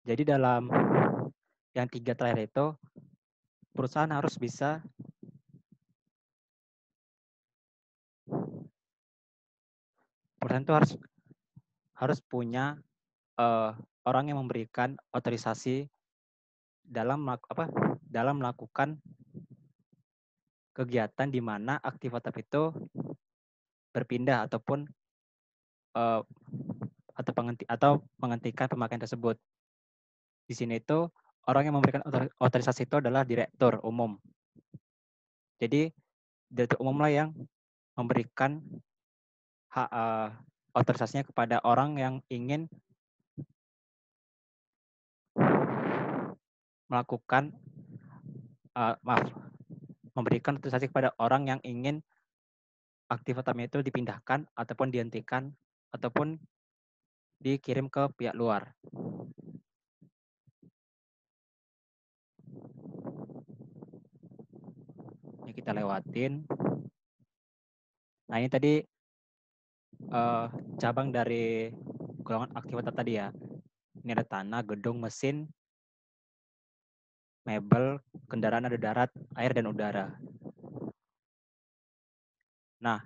Jadi dalam yang 3 terakhir itu, perusahaan harus bisa perusahaan itu harus punya orang yang memberikan otorisasi dalam melakukan kegiatan di mana aktivitas itu berpindah ataupun eh, atau menghentikan pemakaian tersebut. Di sini itu orang yang memberikan otorisasi itu adalah direktur umum. Jadi direktur umum lah yang memberikan hak otorisasinya kepada orang yang ingin melakukan memberikan otorisasi kepada orang yang ingin aktivitasnya itu dipindahkan ataupun dihentikan ataupun dikirim ke pihak luar. Ini kita lewatin. Nah ini tadi cabang dari golongan aktivitas tadi ya. Ini ada tanah, gedung, mesin, mebel, kendaraan ada darat, air, dan udara. Nah,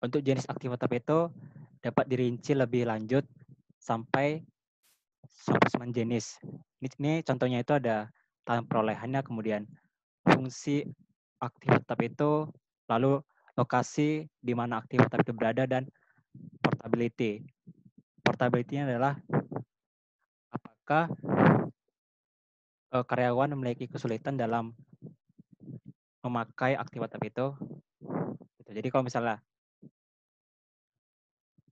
untuk jenis aktivitas itu dapat dirinci lebih lanjut sampai 9 jenis. Ini contohnya itu ada tanah perolehannya, kemudian fungsi aktivitas itu, lalu lokasi di mana aktivitas itu berada, dan portability. Portability-nya adalah apakah karyawan memiliki kesulitan dalam memakai aktivitas itu. Jadi kalau misalnya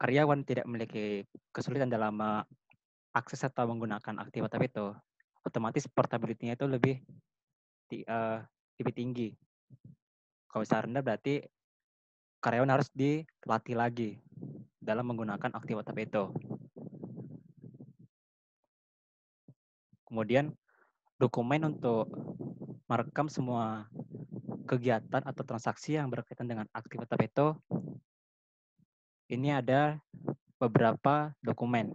karyawan tidak memiliki kesulitan dalam akses atau menggunakan aktivitas itu, otomatis portability-nya itu lebih tinggi. Kalau misalnya rendah berarti karyawan harus dilatih lagi dalam menggunakan aktivitas itu. Kemudian dokumen untuk merekam semua kegiatan atau transaksi yang berkaitan dengan aktivitas itu, ini ada beberapa dokumen,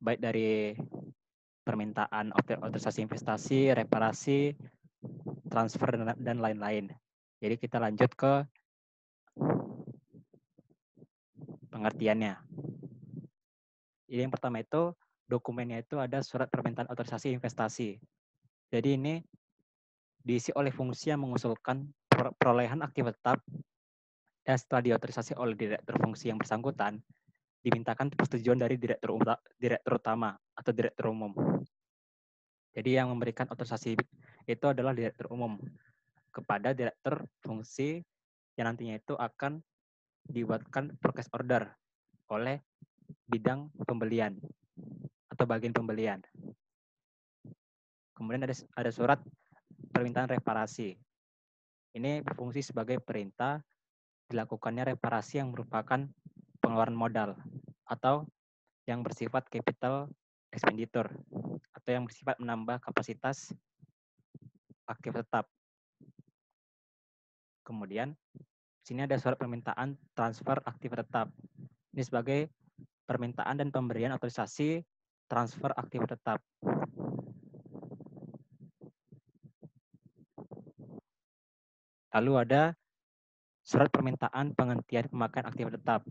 baik dari permintaan otorisasi investasi, reparasi, transfer, dan lain-lain. Jadi kita lanjut ke pengertiannya. Jadi yang pertama itu dokumennya itu ada surat permintaan otorisasi investasi. Jadi ini diisi oleh fungsi yang mengusulkan perolehan aktif tetap, dan setelah diotorisasi oleh direktur fungsi yang bersangkutan, dimintakan persetujuan dari direktur utama atau direktur umum. Jadi yang memberikan otorisasi itu adalah direktur umum kepada direktur fungsi yang nantinya itu akan dibuatkan purchase order oleh bidang pembelian atau bagian pembelian. Kemudian ada surat permintaan reparasi. Ini berfungsi sebagai perintah dilakukannya reparasi yang merupakan pengeluaran modal atau yang bersifat capital expenditure atau yang bersifat menambah kapasitas aktif tetap. Kemudian di sini ada surat permintaan transfer aktif tetap. Ini sebagai permintaan dan pemberian otorisasi transfer aktif tetap. Lalu ada surat permintaan penghentian pemakaian aktif tetap.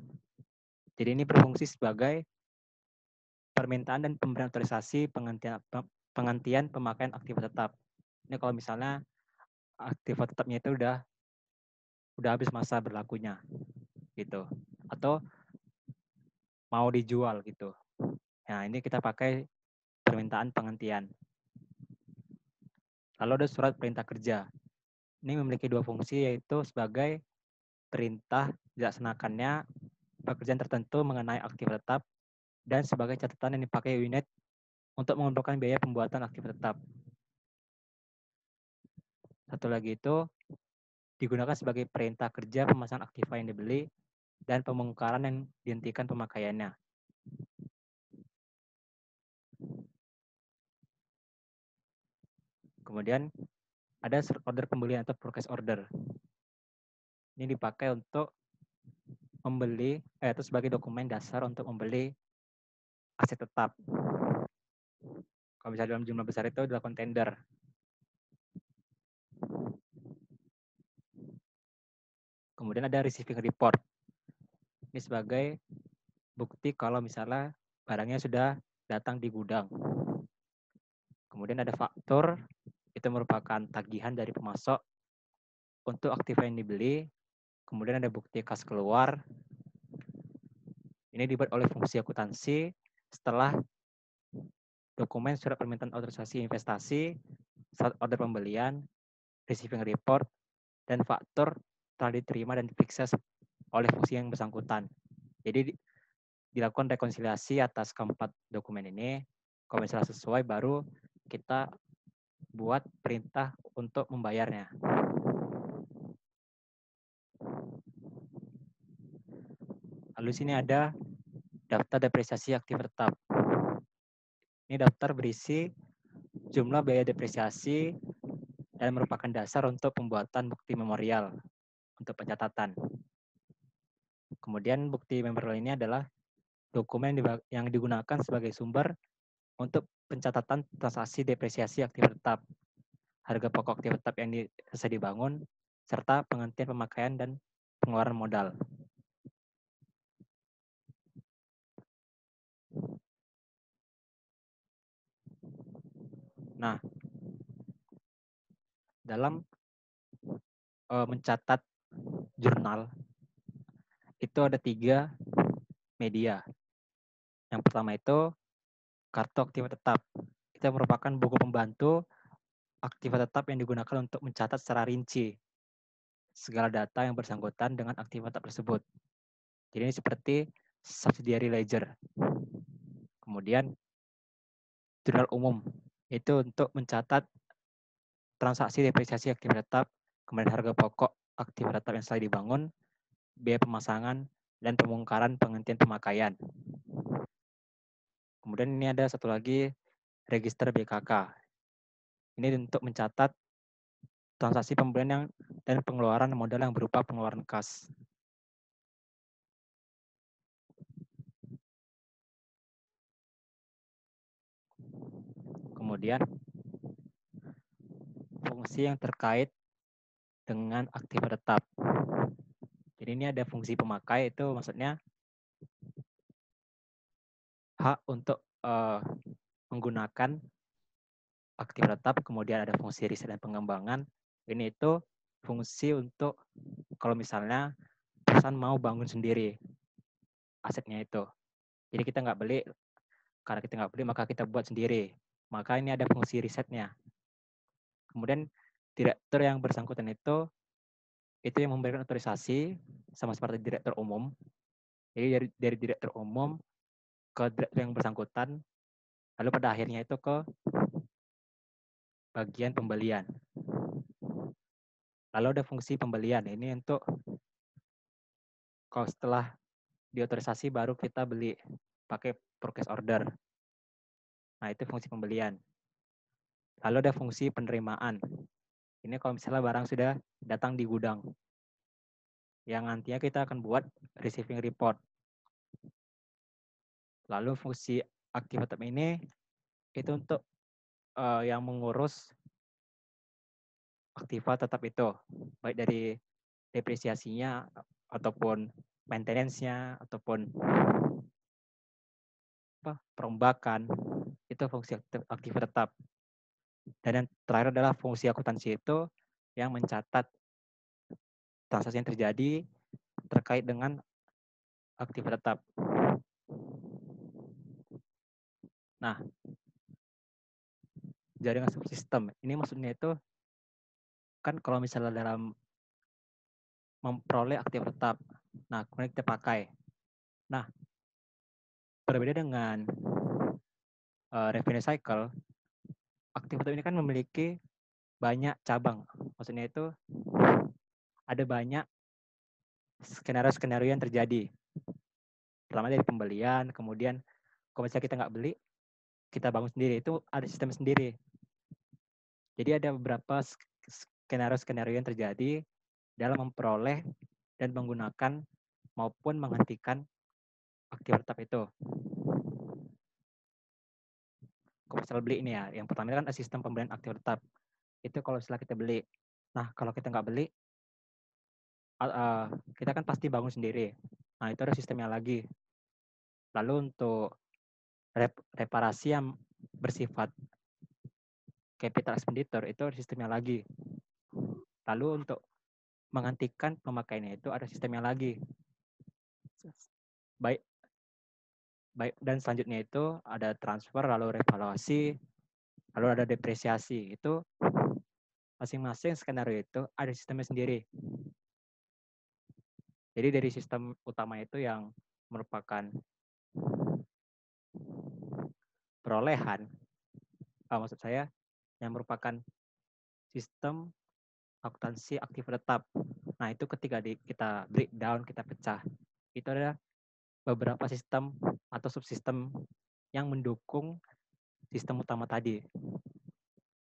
Jadi ini berfungsi sebagai permintaan dan pemberian otorisasi penghentian pemakaian aktif tetap. Ini kalau misalnya aktif tetapnya itu udah habis masa berlakunya gitu, atau mau dijual gitu. Nah, ini kita pakai permintaan penghentian. Lalu ada surat perintah kerja. Ini memiliki dua fungsi, yaitu sebagai perintah dilaksanakannya pekerjaan tertentu mengenai aktif tetap, dan sebagai catatan yang dipakai unit untuk mengumpulkan biaya pembuatan aktif tetap. Satu lagi itu digunakan sebagai perintah kerja pemasangan aktiva yang dibeli dan pembongkaran yang dihentikan pemakaiannya. Kemudian ada order pembelian atau purchase order. Ini dipakai untuk membeli, itu sebagai dokumen dasar untuk membeli aset tetap. Kalau misalnya dalam jumlah besar itu dilakukan tender. Kemudian ada receiving report. Ini sebagai bukti kalau misalnya barangnya sudah datang di gudang. Kemudian ada faktur, itu merupakan tagihan dari pemasok untuk aktiva yang dibeli. Kemudian ada bukti kas keluar. Ini dibuat oleh fungsi akuntansi setelah dokumen surat permintaan autorisasi investasi, surat order pembelian, receiving report, dan faktur telah diterima dan diperiksa oleh fungsi yang bersangkutan. Jadi dilakukan rekonsiliasi atas keempat dokumen ini. Kalau misalnya sesuai, baru kita buat perintah untuk membayarnya. Lalu sini ada daftar depresiasi aktif tetap. Ini daftar berisi jumlah biaya depresiasi dan merupakan dasar untuk pembuatan bukti memorial untuk pencatatan. Kemudian bukti memorial ini adalah dokumen yang digunakan sebagai sumber untuk pencatatan transaksi depresiasi aktif tetap, harga pokok aktif tetap yang selesai dibangun, serta penghentian pemakaian dan pengeluaran modal. Nah, dalam mencatat jurnal, itu ada 3 media. Yang pertama itu kartu aktiva tetap. Itu merupakan buku pembantu aktiva tetap yang digunakan untuk mencatat secara rinci segala data yang bersangkutan dengan aktiva tetap tersebut. Jadi ini seperti subsidiary ledger. Kemudian jurnal umum itu untuk mencatat transaksi depresiasi aktiva tetap, kemudian harga pokok aktiva tetap yang selesai dibangun, biaya pemasangan, dan pembongkaran penghentian pemakaian. Kemudian ini ada satu lagi register BKK. Ini untuk mencatat transaksi pembelian dan pengeluaran modal yang berupa pengeluaran kas. Kemudian fungsi yang terkait dengan aktiva tetap. Jadi ini ada fungsi pemakai, itu maksudnya hak untuk menggunakan aktiva tetap, kemudian ada fungsi riset dan pengembangan. Ini itu fungsi untuk kalau misalnya perusahaan mau bangun sendiri asetnya itu. Jadi kita nggak beli, karena kita nggak beli maka kita buat sendiri. Maka ini ada fungsi risetnya. Kemudian direktur yang bersangkutan itu yang memberikan otorisasi sama seperti direktur umum. Jadi dari direktur umum ke direktur yang bersangkutan, lalu pada akhirnya itu ke bagian pembelian. Lalu ada fungsi pembelian, ini untuk kalau setelah diotorisasi baru kita beli pakai purchase order. Nah, itu fungsi pembelian. Lalu ada fungsi penerimaan. Ini kalau misalnya barang sudah datang di gudang. Yang nantinya kita akan buat receiving report. Lalu fungsi aktif tetap ini itu untuk yang mengurus aktiva tetap itu, baik dari depresiasinya ataupun maintenance-nya ataupun perombakan, itu fungsi aktif tetap. Dan yang terakhir adalah fungsi akuntansi itu yang mencatat transaksi yang terjadi terkait dengan aktif tetap. Nah, jaringan subsistem ini maksudnya itu kan kalau misalnya dalam memperoleh aktif tetap, nah kemudian kita pakai. Nah, berbeda dengan revenue cycle, aktif tetap ini kan memiliki banyak cabang. Maksudnya itu ada banyak skenario-skenario yang terjadi. Pertama dari pembelian, kemudian kalau misalnya kita nggak beli, kita bangun sendiri, itu ada sistem sendiri. Jadi ada beberapa skenario-skenario yang terjadi dalam memperoleh dan menggunakan maupun menghentikan aktif tetap itu. Kalau misalnya beli ini ya, yang pertama kan ada sistem pembelian aktif tetap. Itu kalau setelah kita beli. Nah, kalau kita nggak beli, kita kan pasti bangun sendiri. Nah, itu ada sistemnya lagi. Lalu untuk reparasi yang bersifat capital expenditure itu ada sistemnya lagi. Lalu untuk menghentikan pemakaiannya itu ada sistemnya lagi. Baik dan selanjutnya itu ada transfer, lalu revaluasi, lalu ada depresiasi. Itu masing-masing skenario itu ada sistemnya sendiri. Jadi dari sistem utama itu yang merupakan perolehan, maksud saya yang merupakan sistem akuntansi aktif tetap. Nah, itu ketika kita breakdown, kita pecah, itu ada beberapa sistem atau subsistem yang mendukung sistem utama tadi.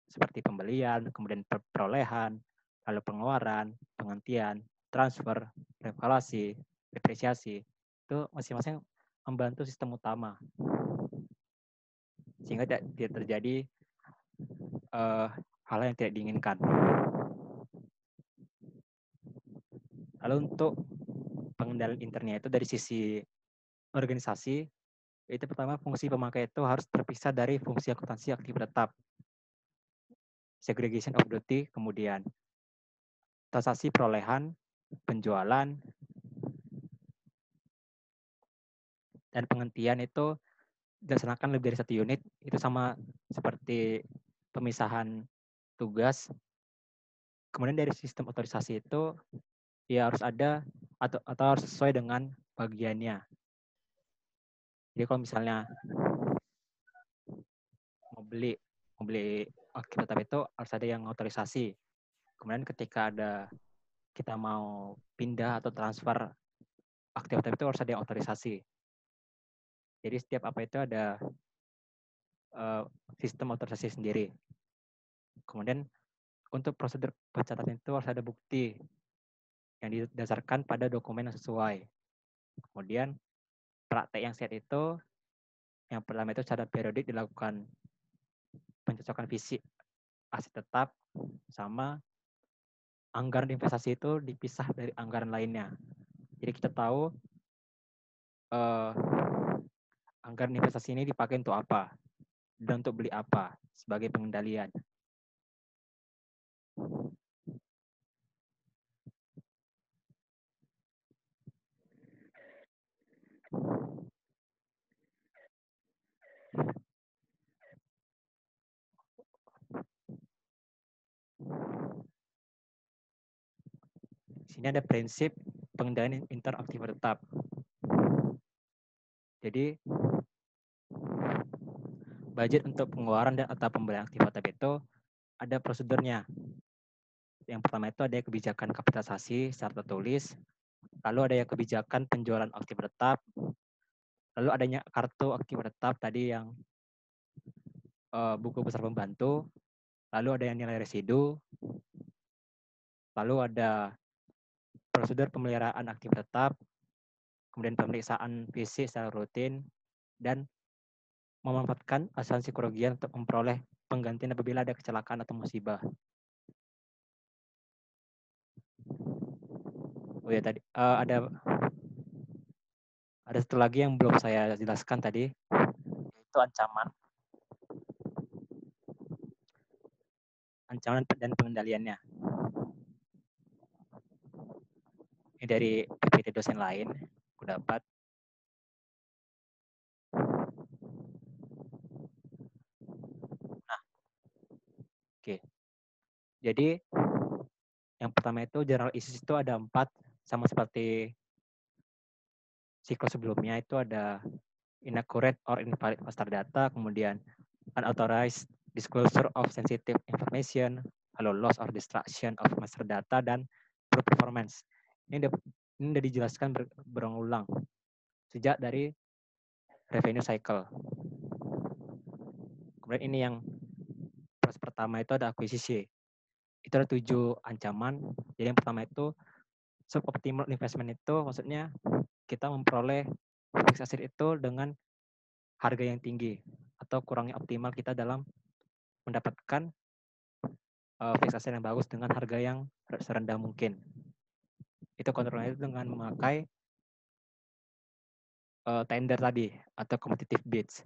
Seperti pembelian, kemudian perolehan, lalu pengeluaran, penghentian, transfer, revaluasi, depresiasi. Itu masing-masing membantu sistem utama. Sehingga tidak terjadi hal yang tidak diinginkan. Lalu untuk pengendalian internnya itu dari sisi organisasi, itu pertama fungsi pemakai itu harus terpisah dari fungsi akuntansi aktif tetap. Segregation of duty, kemudian taksasi perolehan, penjualan, dan penghentian itu dilaksanakan lebih dari satu unit. Itu sama seperti pemisahan tugas. Kemudian dari sistem otorisasi itu ya harus ada atau harus sesuai dengan bagiannya. Jadi kalau misalnya mau beli aktif tetap itu harus ada yang otorisasi. Kemudian ketika kita mau pindah atau transfer aktif tetap itu harus ada yang otorisasi. Jadi setiap apa itu ada sistem otorisasi sendiri. Kemudian untuk prosedur pencatatan itu harus ada bukti yang didasarkan pada dokumen yang sesuai. Kemudian praktek yang sehat itu yang pertama itu secara periodik dilakukan pencocokan visi aset tetap sama anggaran investasi itu dipisah dari anggaran lainnya. Jadi kita tahu anggaran investasi ini dipakai untuk apa dan untuk beli apa sebagai pengendalian. Di sini ada prinsip pengendalian interaktif tetap. Jadi budget untuk pengeluaran dan atau pembelian aktif tetap itu ada prosedurnya. Yang pertama itu ada kebijakan kapitalisasi secara tertulis, lalu ada yang kebijakan penjualan aktif tetap, lalu adanya kartu aktif tetap tadi yang buku besar pembantu, lalu ada yang nilai residu, lalu ada prosedur pemeliharaan aktif tetap, kemudian pemeriksaan fisik secara rutin, dan memanfaatkan asuransi kerugian untuk memperoleh penggantian apabila ada kecelakaan atau musibah. Oh ya tadi ada satu lagi yang belum saya jelaskan tadi, yaitu ancaman dan pengendaliannya. Ini dari PPT dosen lain, aku dapat. Nah, oke. Jadi yang pertama itu general issues itu ada 4, sama seperti siklus sebelumnya itu ada inaccurate or invalid master data, kemudian unauthorized disclosure of sensitive information, lalu loss or destruction of master data, dan poor performance. Ini udah dijelaskan berulang-ulang sejak dari revenue cycle. Kemudian ini yang proses pertama itu ada akuisisi. Itu ada 7 ancaman. Jadi yang pertama itu suboptimal investment itu maksudnya kita memperoleh fixed asset itu dengan harga yang tinggi. atau kurangnya optimal kita dalam mendapatkan fixed asset yang bagus dengan harga yang serendah mungkin. Itu kontrolnya itu dengan memakai tender tadi atau competitive bids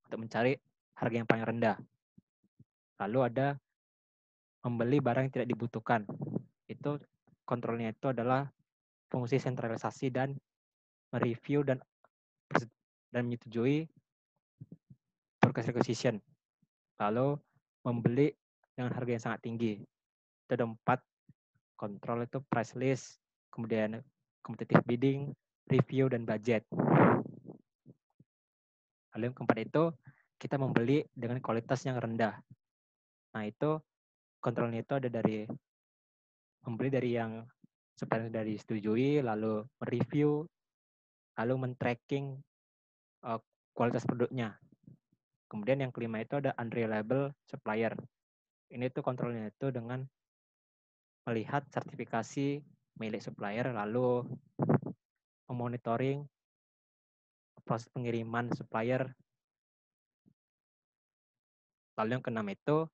untuk mencari harga yang paling rendah. Lalu ada membeli barang yang tidak dibutuhkan. Itu kontrolnya itu adalah fungsi sentralisasi dan mereview dan menyetujui forecast requisition. Lalu membeli dengan harga yang sangat tinggi. Itu ada 4 kontrol, itu price list, kemudian competitive bidding, review, dan budget. Lalu yang keempat itu kita membeli dengan kualitas yang rendah. Nah itu kontrolnya itu ada dari membeli dari yang sebenarnya dari disetujui, lalu mereview, lalu men-tracking kualitas produknya. Kemudian yang kelima itu ada unreliable supplier. Ini tuh kontrolnya itu dengan melihat sertifikasi milik supplier, lalu memonitoring proses pengiriman supplier. Lalu yang keenam itu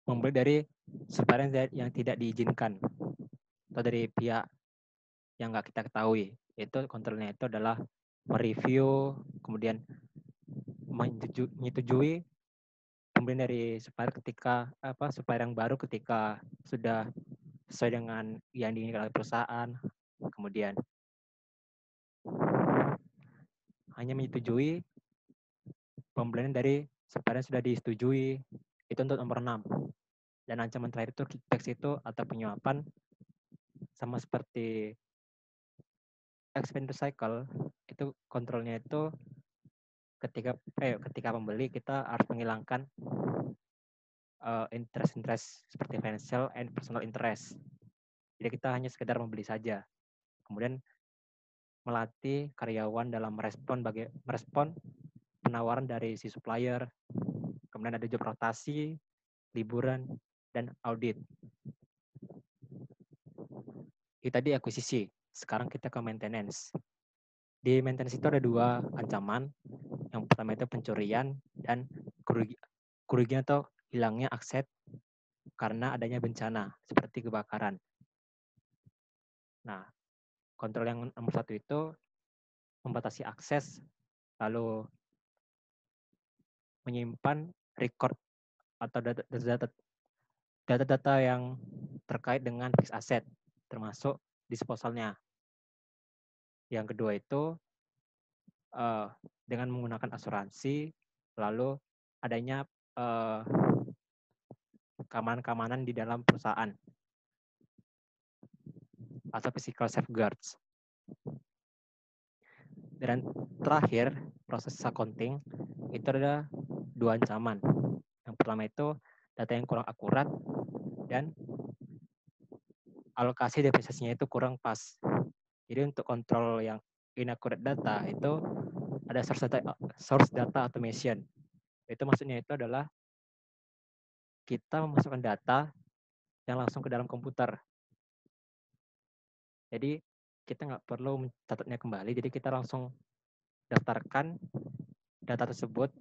membeli dari supplier yang tidak diizinkan atau dari pihak yang nggak kita ketahui. Itu kontrolnya itu adalah mereview, kemudian menyetujui pembelian dari supplier supplier yang baru ketika sudah sesuai dengan yang diinginkan oleh perusahaan. Kemudian hanya menyetujui pembelian dari supplier yang sudah disetujui. Itu untuk nomor 6. Dan ancaman terakhir itu kickbacks itu atau penyuapan, sama seperti expenditure cycle, itu kontrolnya itu ketika pembeli kita harus menghilangkan interest seperti financial and personal interest. Jadi kita hanya sekedar membeli saja. Kemudian melatih karyawan dalam merespon penawaran dari si supplier. Kemudian ada job rotasi, liburan, dan audit. Itu tadi akuisisi. Sekarang kita ke maintenance. Di maintenance itu ada 2 ancaman. Yang pertama itu pencurian dan kerugian atau hilangnya aset karena adanya bencana seperti kebakaran. Nah, kontrol yang nomor 1 itu membatasi akses, lalu menyimpan record atau data-data yang terkait dengan fixed asset, termasuk disposalnya. Yang kedua itu dengan menggunakan asuransi, lalu adanya keamanan-keamanan di dalam perusahaan atau physical safeguards. Dan terakhir, proses accounting itu ada 2 ancaman. Yang pertama itu data yang kurang akurat dan alokasi depresiasinya itu kurang pas. Jadi untuk kontrol yang inaccurate data itu ada source data automation. Itu maksudnya itu adalah kita memasukkan data yang langsung ke dalam komputer. Jadi kita nggak perlu mencatatnya kembali, jadi kita langsung daftarkan data tersebut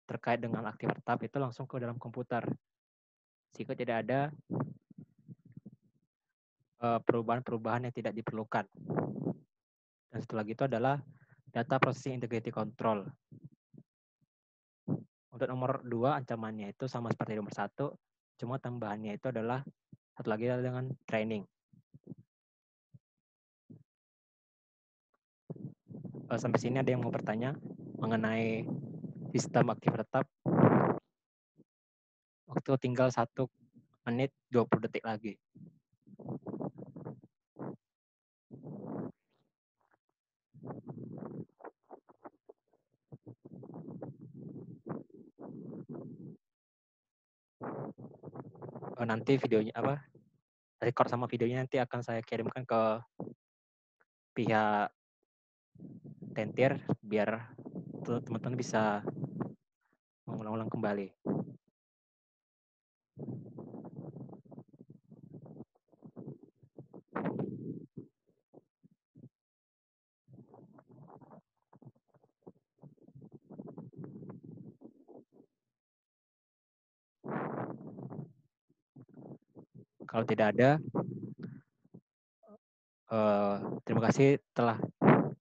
terkait dengan aktif tetap itu langsung ke dalam komputer. Sehingga tidak ada perubahan-perubahan yang tidak diperlukan. Dan setelah itu adalah data processing integrity control. Untuk nomor 2 ancamannya itu sama seperti nomor 1, cuma tambahannya itu adalah satu lagi adalah dengan training. Sampai sini ada yang mau bertanya mengenai sistem aktif tetap? Waktu tinggal 1 menit 20 detik lagi. Nanti videonya record sama videonya nanti akan saya kirimkan ke pihak Tentir biar teman-teman bisa mengulang-ulang kembali. Kalau tidak ada, terima kasih telah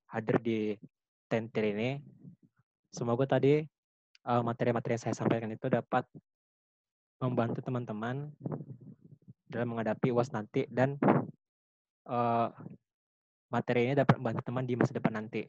hadir di tentir ini. Semoga tadi materi-materi yang saya sampaikan itu dapat membantu teman-teman dalam menghadapi UAS nanti dan materi ini dapat membantu teman di masa depan nanti.